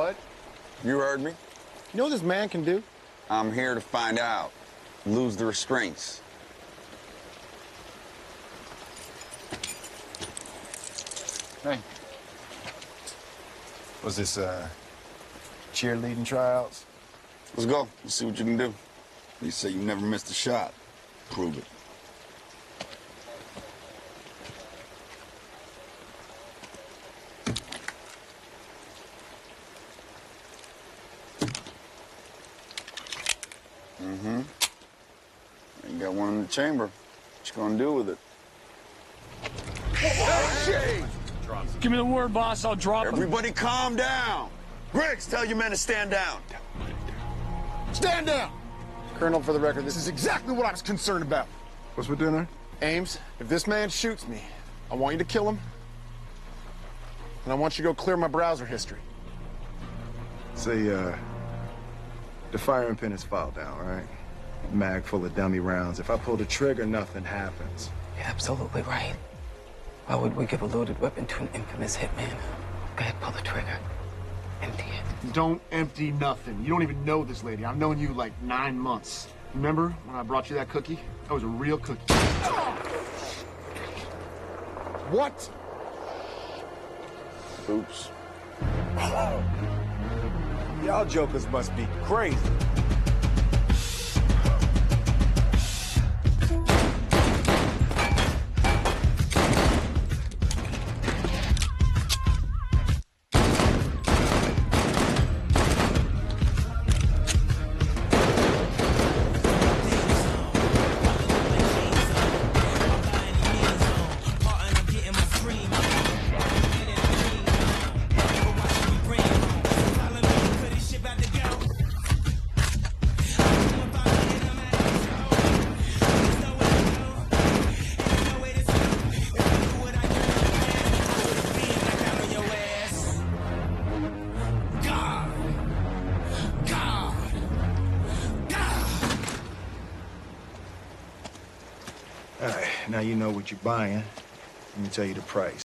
bud. You heard me. You know what this man can do? I'm here to find out. Lose the restraints. Hey. Was this, cheerleading tryouts? Let's go. Let's see what you can do. You say you never missed a shot. Prove it. Mm-hmm. You got one in the chamber. What you gonna do with it? Hey! Give me the word, boss. I'll drop him. Everybody calm down. Griggs, tell your men to stand down. Stand down! Colonel, for the record, this is exactly what I was concerned about. What's for dinner? Ames, if this man shoots me, I want you to kill him. And I want you to go clear my browser history. Say, the firing pin is filed down, right? Mag full of dummy rounds. If I pull the trigger, nothing happens. You're absolutely right. Why would we give a loaded weapon to an infamous hitman? Go ahead, pull the trigger. Empty it. Don't empty nothing. You don't even know this lady. I've known you like 9 months. Remember when I brought you that cookie? That was a real cookie. What? Oops. Y'all jokers must be crazy. All right, now you know what you're buying. Let me tell you the price.